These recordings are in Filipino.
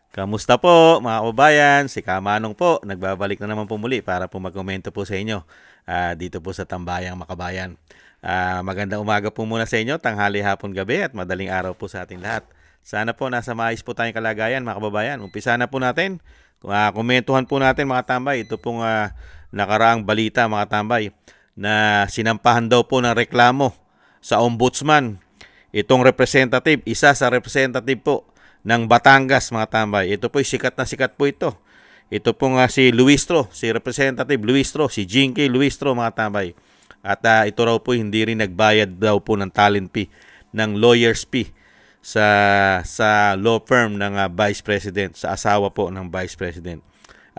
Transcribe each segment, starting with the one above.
Kamusta po mga kababayan? Si Kamanong po, nagbabalik na naman po muli para po magkomento po sa inyo dito po sa Tambayang Makabayan. Magandang umaga po muna sa inyo, tanghali, hapon, gabi at madaling araw po sa ating lahat. Sana po nasa maayos po tayong kalagayan mga kababayan. Umpisa na po natin, komentuhan po natin mga tambay. Ito pong nakaraang balita mga tambay na sinampahan daw po ng reklamo sa ombudsman. Itong representative, isa sa representative po ng Batangas mga tambay. Ito po sikat na sikat po ito. Ito po nga si Luistro, si Representative Luistro, si Jinky Luistro mga tambay. At ito raw po hindi rin nagbayad daw po ng talent fee, ng lawyer's fee sa law firm ng Vice President, sa asawa po ng Vice President.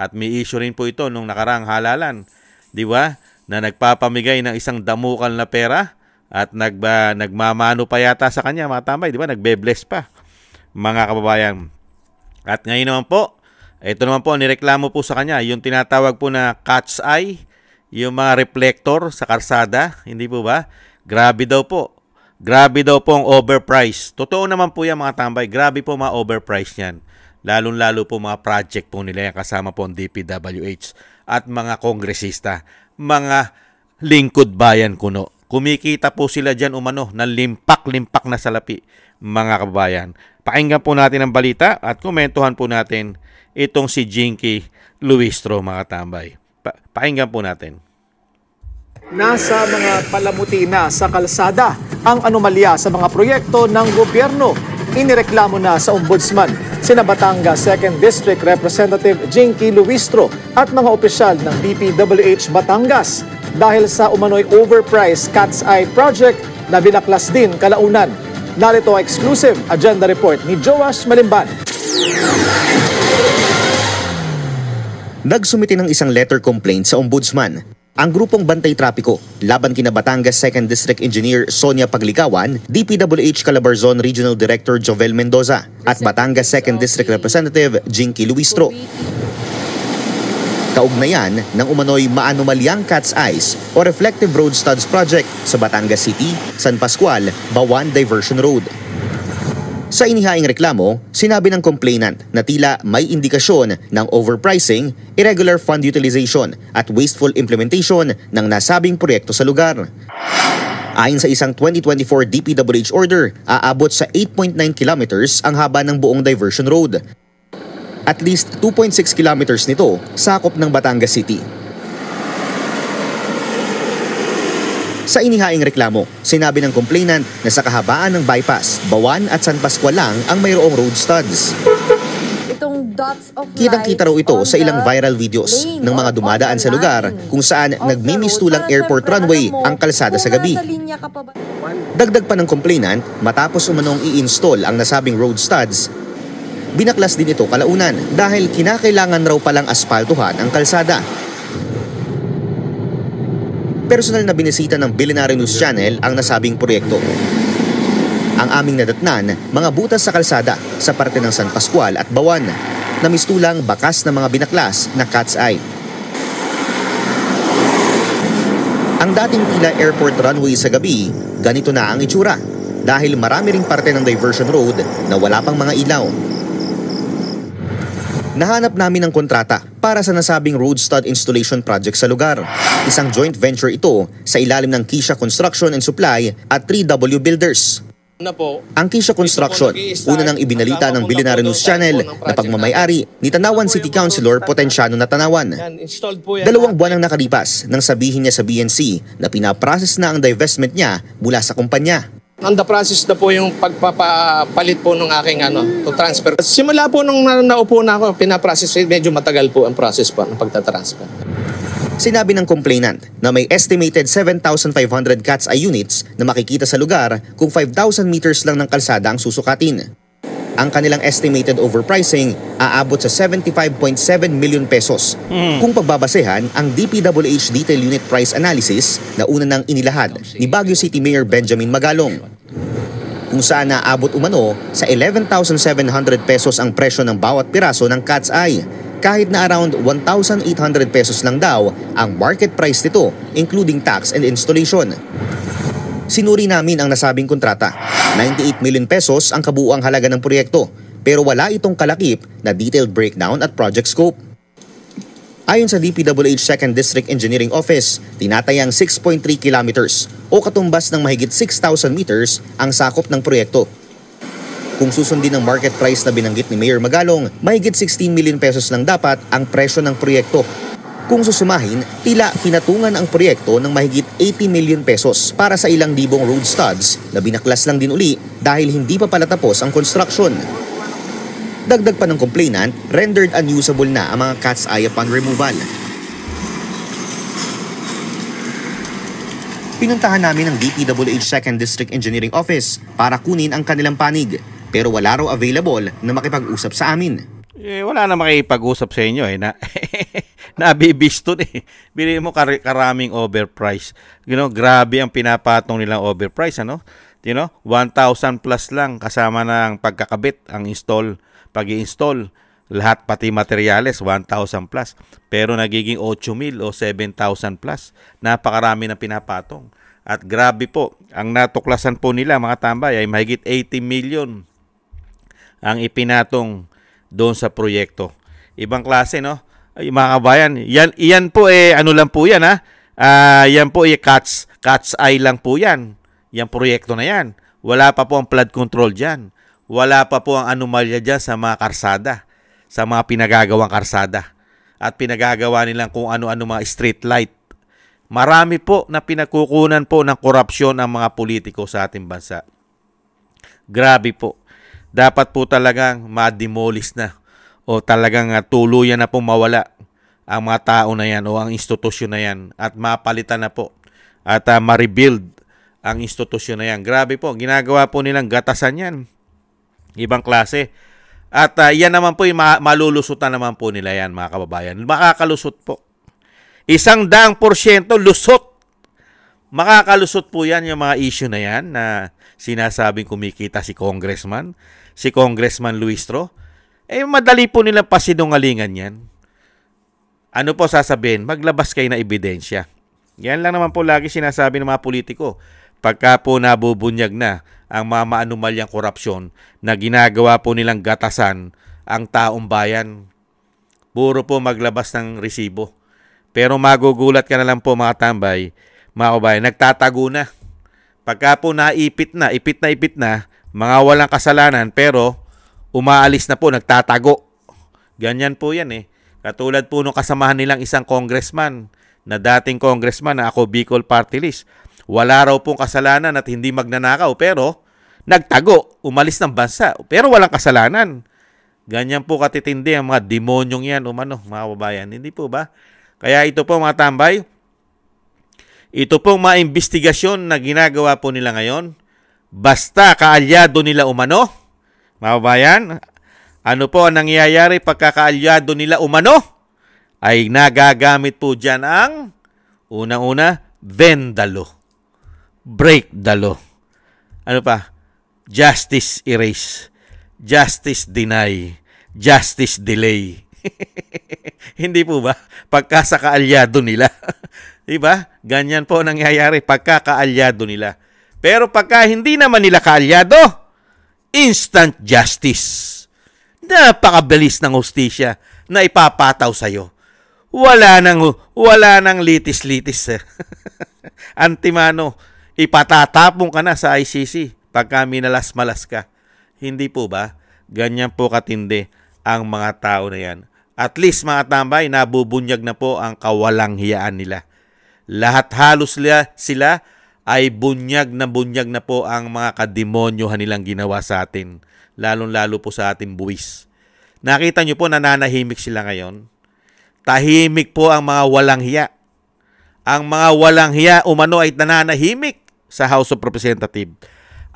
At may issue rin po ito nung nakarang halalan, di ba? Na nagpapamigay ng isang damukal na pera at nagmamano pa yata sa kanya mga tambay, di ba? Nagbe-bless pa mga kababayan. At ngayon naman po, ito naman po, nireklamo po sa kanya, yung tinatawag po na cat's eye, yung mga reflector sa karsada, hindi po ba? Grabe daw po. Grabe daw po ang overprice. Totoo naman po yan mga tambay, grabe po mga overprice yan. Lalong-lalo po mga project po nila yan, kasama po ang DPWH at mga kongresista, mga lingkod bayan kuno. Kumikita po sila dyan umano ng limpak-limpak na salapi mga kababayan. Pakinggan po natin ang balita at komentuhan po natin itong si Jinky Luistro mga tambay. Pakinggan po natin. Nasa mga palamuti na sa kalsada ang anomalya sa mga proyekto ng gobyerno. Inireklamo na sa ombudsman sina Batangas 2nd District Representative Jinky Luistro at mga opisyal ng DPWH Batangas dahil sa umano'y overpriced cat's eye project na binaklas din kalaunan. Narito ang exclusive agenda report ni Joash Malimban. Nagsumite ng isang letter complaint sa ombudsman ang grupong Bantay Trapiko laban kina Batangas 2nd District Engineer Sonia Paglikawan, DPWH Calabarzon Regional Director Jovel Mendoza at Batangas 2nd District Representative Jinky Luistro. Kaugnayan ng umano'y maanomalyang cat's eyes o reflective road studs project sa Batangas City, San Pascual, Bawan Diversion Road. Sa inihaing reklamo, sinabi ng complainant na tila may indikasyon ng overpricing, irregular fund utilization at wasteful implementation ng nasabing proyekto sa lugar. Ayon sa isang 2024 DPWH order, aabot sa 8.9 kilometers ang haba ng buong diversion road. At least 2.6 kilometers nito sakop ng Batangas City. Sa inihaing reklamo, sinabi ng complainant na sa kahabaan ng bypass, Bawan at San Pascual lang ang mayroong road studs. Kitang-kita raw ito sa ilang viral videos ng mga dumadaan sa lugar kung saan nagmimistulang airport runway ang kalsada sa gabi. Dagdag pa ng complainant, matapos umanong i-install ang nasabing road studs, binaklas din ito kalaunan dahil kinakailangan raw palang aspaltuhan ang kalsada. Personal na binisita ng Billionaire News Channel ang nasabing proyekto. Ang aming nadatnan, mga butas sa kalsada sa parte ng San Pascual at Bawan na mistulang bakas ng mga binaklas na cat's eye. Ang dating tila airport runway sa gabi, ganito na ang itsura dahil marami ring parte ng diversion road na wala pang mga ilaw. Nahanap namin ng kontrata para sa nasabing road stud installation project sa lugar. Isang joint venture ito sa ilalim ng Kisha Construction and Supply at 3W Builders. Ang Kisha Construction, una nang ibinalita ng Billionaire News Channel na pagmamayari ni Tanawan City Councilor Potenciano na Tanawan. 2 buwan ang nakalipas nang sabihin niya sa BNC na pinaprocess na ang divestment niya mula sa kumpanya. On the process na po yung pagpapalit po ng aking to transfer. Simula po nung naupo na ako, pinaprocess, medyo matagal po ang process po ng pagtatransfer. Sinabi ng complainant na may estimated 7,500 cat's eye units na makikita sa lugar kung 5,000 meters lang ng kalsada ang susukatin. Ang kanilang estimated overpricing aabot sa 75.7 million pesos. Kung pagbabasehan ang DPWH Detail Unit Price Analysis na una nang inilahad ni Baguio City Mayor Benjamin Magalong, kung saan naabot umano sa 11,700 pesos ang presyo ng bawat piraso ng cat's eye, kahit na around 1,800 pesos lang daw ang market price nito including tax and installation. Sinuri namin ang nasabing kontrata. 98 million pesos ang kabuuang halaga ng proyekto. pero wala itong kalakip na detailed breakdown at project scope. Ayon sa DPWH 2nd District Engineering Office, tinatayang 6.3 kilometers o katumbas ng mahigit 6,000 meters ang sakop ng proyekto. Kung susundin ang market price na binanggit ni Mayor Magalong, mahigit 16 million pesos lang dapat ang presyo ng proyekto. Kung susumahin, tila kinatungan ang proyekto ng mahigit 80 million pesos para sa ilang libong road studs na binaklas lang din uli dahil hindi pa pala tapos ang construction. Dagdag pa ng complainant, rendered unusable na ang mga cat's eye upon removal. Pinuntahan namin ang DPWH 2nd District Engineering Office para kunin ang kanilang panig, pero wala raw available na makipag-usap sa amin. Wala na makipag-usap sa inyo Nabibisto Bili mo karaming overprice. Grabe ang pinapatong nilang overprice, 1,000 plus lang kasama ng pagkakabit, ang pag-i-install, lahat pati materyales 1,000 plus. Pero nagiging 8,000 o 7,000 plus. Napakarami na pinapatong. At grabe po, ang natuklasan po nila mga tambay ay mahigit 80 million ang ipinatong doon sa proyekto. Ibang klase, Ay, mga kabayan, yan po ano lang po yan, yan po cat's eye lang po yan. Yan proyekto na yan. Wala pa po ang flood control dyan. Wala pa po ang anomalya dyan sa mga karsada, sa mga pinagagawang karsada. At pinagagawa nilang kung ano-ano mga street light. Marami po na pinagkukunan po ng korupsyon ang mga politiko sa ating bansa. Grabe po. Dapat po talagang ma-demolish na o talagang tuluyan na po mawala ang mga tao na yan o ang institusyon na yan at mapalitan na po at ma-rebuild ang institusyon na yan. Grabe po, ginagawa po nilang gatasan yan. Ibang klase. At yan naman po, malulusutan naman po nila yan mga kababayan. Makakalusot po. 100% lusot. Makakalusot po yan yung mga issue na yan na sinasabing kumikita si Congressman Luistro. Madali po nilang pasinungalingan yan. Ano po sasabihin? Maglabas kayo na ebidensya. Yan lang naman po lagi sinasabi ng mga politiko. Pagka po nabubunyag na ang mga maanumalyang korupsyon na ginagawa po nilang gatasan ang taong bayan, puro po maglabas ng resibo. Pero magugulat ka na lang po mga tambay, mga kabayan, nagtatago na. Pagka po ipit na, mga walang kasalanan, pero umaalis na po, nagtatago. Ganyan po yan Katulad po nung kasamahan nilang isang congressman, na dating congressman na ako Bicol Party List. Wala raw pong kasalanan at hindi magnanakaw, pero nagtago, umalis ng bansa, pero walang kasalanan. Ganyan po katitindi ang mga demonyong yan, mga kababayan. Hindi po ba? Kaya ito po mga tambay, ito pong mga investigasyon na ginagawa po nila ngayon, basta kaalyado nila mga kababayan, ano po ang nangyayari pagkakaalyado nila ay nagagamit po dyan ang unang-una, bend the law, break the law. Ano pa? Justice erase, justice deny, justice delay. Hindi po ba? Pagka sa kaalyado nila. Diba? Ganyan po nangyayari pagka kaalyado nila. Pero pagka hindi naman nila kaalyado, instant justice. Napakabilis ng hustisya na ipapataw sa'yo. Wala nang litis-litis. Antimano, ipatatapong ka na sa ICC pagka minalas-malas ka. Hindi po ba? Ganyan po katindi ang mga tao na yan. At least mga tambay, nabubunyag na po ang kawalang hiyaan nila. Lahat halos sila ay bunyag na po ang mga kademonyohan nilang ginawa sa atin. Lalong-lalo po sa ating buwis. Nakita nyo po, nananahimik sila ngayon. Tahimik po ang mga walang hiya. Ang mga walang hiya ay nananahimik sa House of Representatives.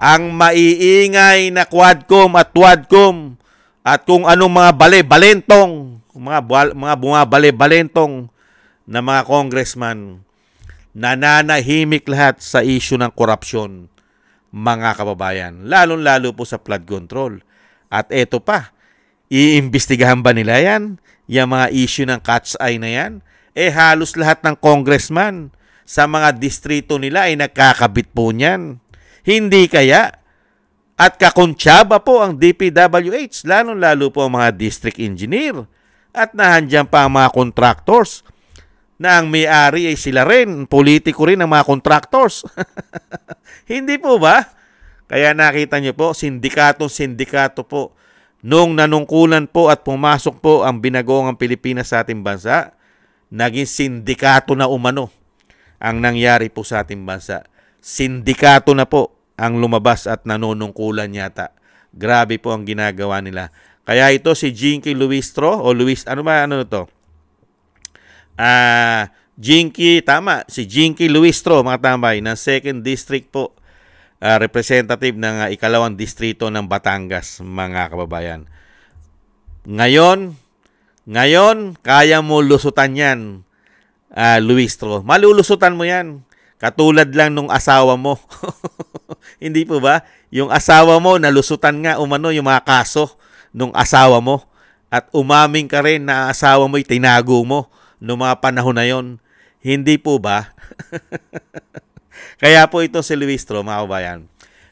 Ang maiingay na Quadcom at Twadcom at kung anong mga bale-balentong, mga bumabale-balentong na mga congressman, nananahimik lahat sa issue ng korupsyon, mga kababayan. Lalong-lalo po sa flood control. At eto pa, iimbestigahan ba nila yan? Yung mga issue ng cat's eye na yan? Halos lahat ng congressman sa mga distrito nila ay nagkakabit po niyan. Hindi kaya At kakontsaba po ang DPWH, lalong-lalo po ang mga district engineer. At nahandyan pa ang mga contractors na ang may-ari ay sila rin, politiko rin ang mga contractors. Hindi po ba? Kaya nakita niyo po, sindikato po, nung nanungkulan po at pumasok po ang binagoong Pilipinas sa ating bansa, naging sindikato na umano ang nangyari po sa ating bansa. Sindikato na po ang lumabas at nanunungkulan yata. Grabe po ang ginagawa nila. Kaya ito si Jinky Luistro o Luis, ano to? Si Jinky Luistro, mga tambay, ng 2nd District po, representative ng ikalawang distrito ng Batangas, mga kababayan. Ngayon, kaya mo lusutan yan, Luistro. Malulusutan mo yan. Katulad lang nung asawa mo. Hindi po ba? Yung asawa mo, nalusutan nga umano yung mga kaso nung asawa mo. At umaming ka rin na asawa mo'y tinago mo noong mga panahon na yon. Hindi po ba? Kaya po ito si Luistro, mga kabayan.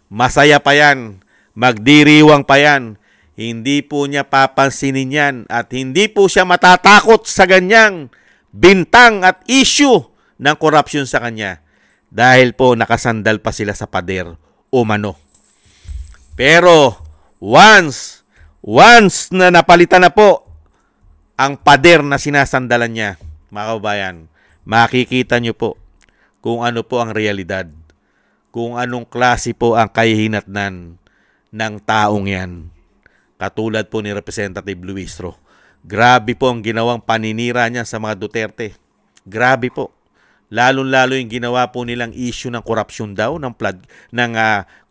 Masaya pa yan. Magdiriwang pa yan. Hindi po niya papansinin yan. At hindi po siya matatakot sa ganyang bintang at issue ng korupsyon sa kanya. Dahil po nakasandal pa sila sa pader umano. Pero once na napalitan na po ang pader na sinasandalan niya, mga kababayan, makikita niyo po kung ano po ang realidad, kung anong klase po ang kahihinatnan ng taong yan. Katulad po ni Representative Luistro. Grabe po ang ginawang paninira niya sa mga Duterte. Grabe po. Lalo-lalo yung ginawa po nilang issue ng korupsyon daw, ng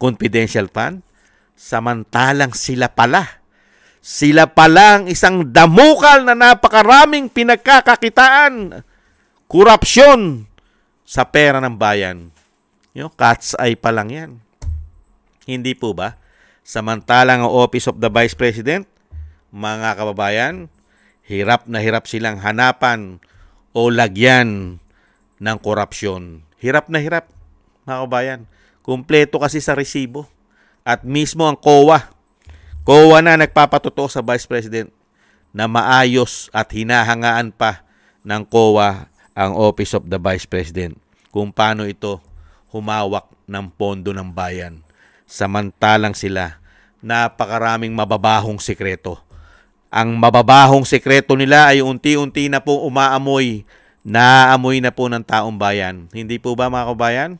confidential fund. Samantalang sila pala ang isang damukal na napakaraming pinagkakakitaan, korupsyon sa pera ng bayan. Cat's eye pa lang yan. Hindi po ba? Samantalang ang Office of the Vice President, mga kababayan, hirap na hirap silang hanapan o lagyan ng korupsyon. Hirap na hirap, mga kababayan. Kumpleto kasi sa resibo. At mismo ang COA na nagpapatotoo sa Vice President na maayos at hinahangaan pa ng COA ang Office of the Vice President kung paano ito humawak ng pondo ng bayan. Samantalang sila, napakaraming mababahong sekreto. Ang mababahong sekreto nila ay unti-unti na po umaamoy, naamoy na po ng taong bayan. Hindi po ba, mga kabayan?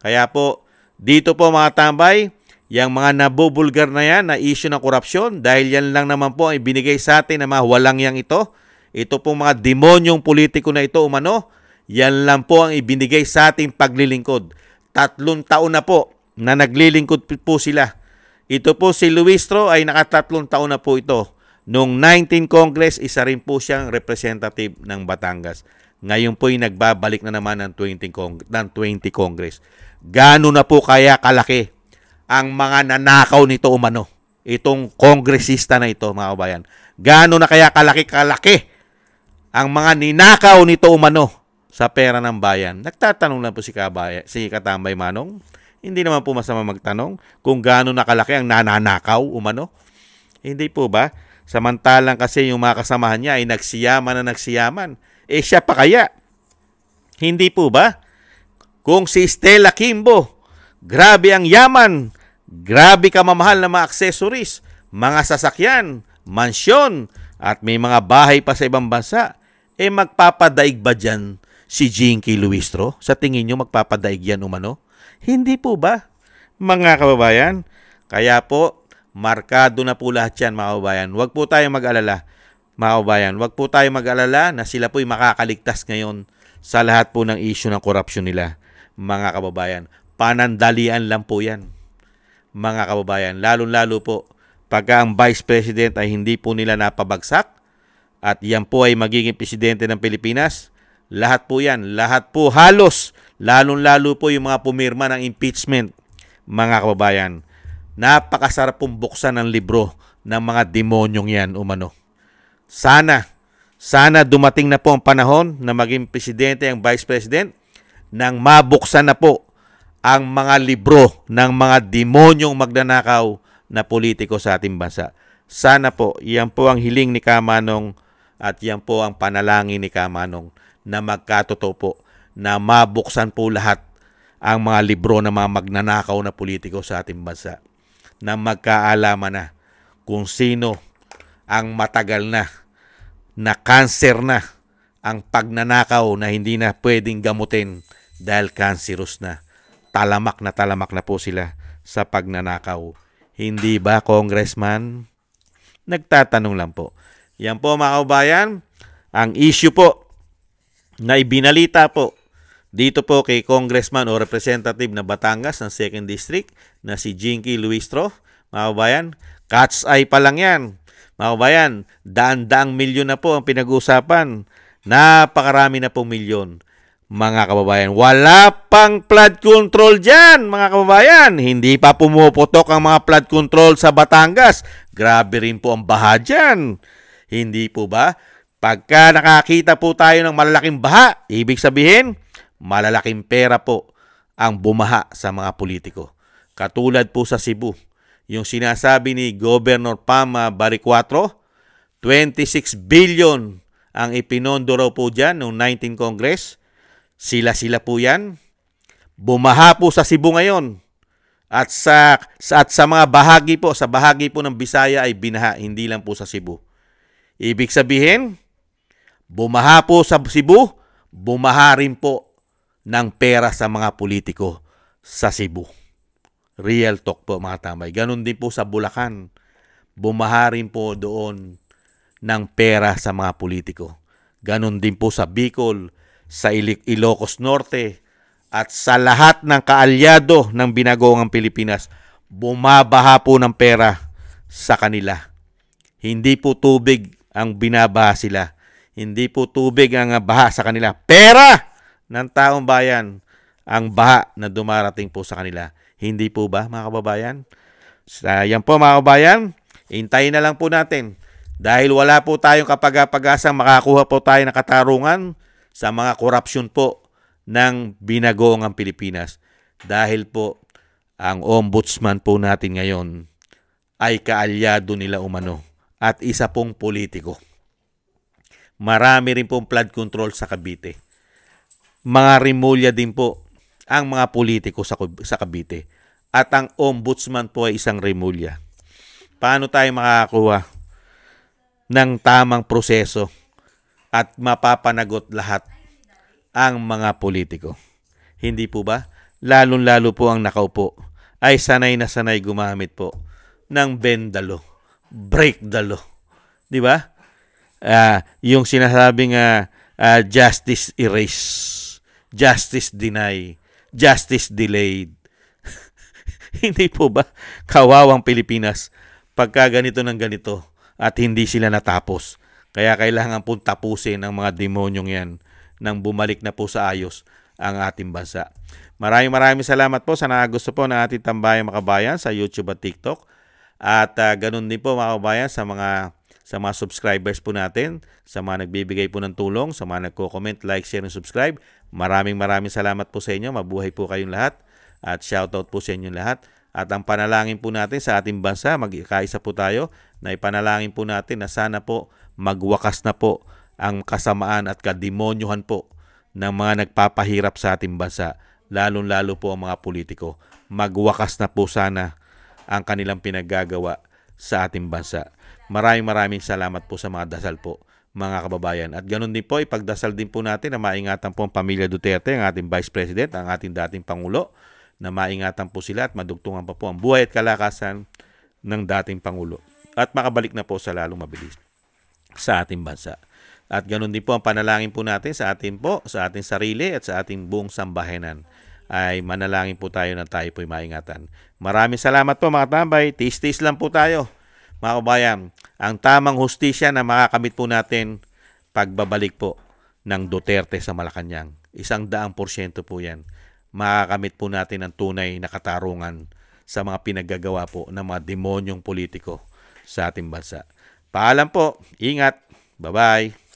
Kaya po, dito po mga tambay, yung mga nabubulgar na yan na issue ng korupsyon, dahil yan lang naman po ay binigay sa atin na mga walang yang ito. Ito pong mga demonyong politiko na ito umano, yan lang po ang ibinigay sa ating paglilingkod. 3 taon na po na naglilingkod po sila. Ito po si Luistro ay naka 3 taon na po ito. Noong 19 Congress, isa rin po siyang representative ng Batangas. Ngayon po ay nagbabalik na naman ng 20 Congress. Gaano na po kaya kalaki ang mga nanakaw nito umano? Itong kongresista na ito, mga kabayan. Gaano na kaya kalaki ang mga ninakaw nito umano sa pera ng bayan? Nagtatanong lang po si Katambay Manong. Hindi naman po masama magtanong kung gaano na kalaki ang nananakaw umano. Hindi po ba? Samantalang kasi yung mga kasamahan niya ay nagsiyaman. Siya pa kaya? Hindi po ba? Kung si Stella Kimbo, grabe ang yaman, grabe kamamahal na mga accessories, mga sasakyan, mansyon, at may mga bahay pa sa ibang bansa, magpapadaig ba dyan si Jinky Luistro? Sa tingin nyo magpapadaig yan umano? Hindi po ba, mga kababayan? Kaya po, markado na po lahat yan, mga kababayan. Huwag po tayong mag-alala, mga kababayan. Huwag po tayong mag-alala na sila po'y makakaligtas ngayon sa lahat po ng issue ng korupsyon nila, mga kababayan. Panandalian lang po yan, mga kababayan. Lalo-lalo po, pagka ang Vice President ay hindi po nila napabagsak at yan po ay magiging presidente ng Pilipinas, lahat po yan, lahat po halos, lalong-lalo po yung mga pumirma ng impeachment, mga kababayan. Napakasarap pong buksan ng libro ng mga demonyong yan umano. Sana dumating na po ang panahon na maging presidente ang Vice President nang mabuksan na po ang mga libro ng mga demonyong magnanakaw na politiko sa ating bansa. Sana po, yan po ang hiling ni Kamanong at yan po ang panalangin ni Kamanong na magkatotoo po, na mabuksan po lahat ang mga libro ng mga magnanakaw na politiko sa ating bansa, na magkaalaman na kung sino ang matagal na cancer na ang pagnanakaw na hindi na pwedeng gamutin dahil cancerous na. Talamak na po sila sa pagnanakaw. Hindi ba, Congressman? Nagtatanong lang po. Yan po mga kababayan, ang issue po na ibinalita po dito po kay Congressman o Representative na Batangas ng 2nd District na si Jinky Luistro. Mga kababayan, cat's eye pa lang yan. Mga kababayan, daan-daang milyon na po ang pinag-uusapan. Napakarami na pong milyon. Mga kababayan, wala pang flood control dyan, mga kababayan. Hindi pa pumuputok ang mga flood control sa Batangas. Grabe rin po ang baha dyan. Hindi po ba? Pagka nakakita po tayo ng malalaking baha, ibig sabihin, malalaking pera po ang bumaha sa mga politiko. Katulad po sa Cebu, yung sinasabi ni Governor Pama Baricuatro, 26 billion ang ipinondo raw po dyan noong 19 Congress. Sila po yan. Bumaha po sa Cebu ngayon. At sa mga bahagi po, sa bahagi po ng Bisaya ay binaha, hindi lang po sa Cebu. Ibig sabihin, bumaha po sa Cebu, bumaha rin po ng pera sa mga politiko sa Cebu. Real talk po mga tambay. Ganon din po sa Bulacan. Bumaha rin po doon ng pera sa mga politiko. Ganon din po sa Bicol, sa Ilocos Norte, at sa lahat ng kaalyado ng binagoong Pilipinas, bumabaha po ng pera sa kanila. Hindi po tubig ang binabaha sila. Hindi po tubig ang baha sa kanila. Pera ng taong bayan ang baha na dumarating po sa kanila. Hindi po ba, mga kababayan? Yan po, mga kababayan. Hintayin na lang po natin. Dahil wala po tayong kapag-apagasang makakuha po tayo ng katarungan sa mga korupsyon po ng binagoong Pilipinas. Dahil po, ang ombudsman po natin ngayon ay kaalyado nila umano at isa pong politiko. Marami rin pong flood control sa Cavite. Mga rimulya din po ang mga politiko sa Cavite. At ang ombudsman po ay isang rimulya. Paano tayo makakakuha ng tamang proseso at mapapanagot lahat ang mga politiko? Hindi po ba? Lalong-lalo po ang nakaupo ay sanay na sanay gumamit po ng bend the law, break the law. Di ba? Yung sinasabing justice erase, justice deny, justice delayed. Hindi po ba? Kawawang Pilipinas pagka ganito ng ganito at hindi sila natapos. Kaya kailangan pong tapusin ang mga demonyong yan nang bumalik na po sa ayos ang ating bansa. Maraming salamat po sa gusto po ng ating tambayang makabayan sa YouTube at TikTok. At ganun din po mga kabayan sa mga subscribers po natin, sa mga nagbibigay po ng tulong, sa mga nagko-comment, like, share, and subscribe. Maraming salamat po sa inyo. Mabuhay po kayong lahat. At shoutout po sa inyo lahat. At ang panalangin po natin sa ating bansa, magkaisa po tayo, na ipanalangin po natin na sana po magwakas na po ang kasamaan at kademonyohan po ng mga nagpapahirap sa ating bansa, lalong-lalo po ang mga politiko. Magwakas na po sana ang kanilang pinaggagawa sa ating bansa. Maraming salamat po sa mga dasal po, mga kababayan. At ganun din po, ipagdasal din po natin na maingatan po ang pamilya Duterte, ang ating Vice President, ang ating dating Pangulo, na maingatan po sila at madugtungan pa po ang buhay at kalakasan ng dating Pangulo. At makabalik na po sa lalong mabilis sa ating bansa. At ganun din po ang panalangin po natin sa ating sarili at sa ating buong sambahanan. Ay manalangin po tayo na tayo po'y maingatan. Maraming salamat po mga tambay. Tis-tis lang po tayo. Mga kabayan, ang tamang hustisya na makakamit po natin pagbabalik po ng Duterte sa Malacanang. 100% po yan. Makakamit po natin ang tunay na katarungan sa mga pinaggagawa po ng mga demonyong politiko sa ating bansa. Paalam po. Ingat. Bye-bye.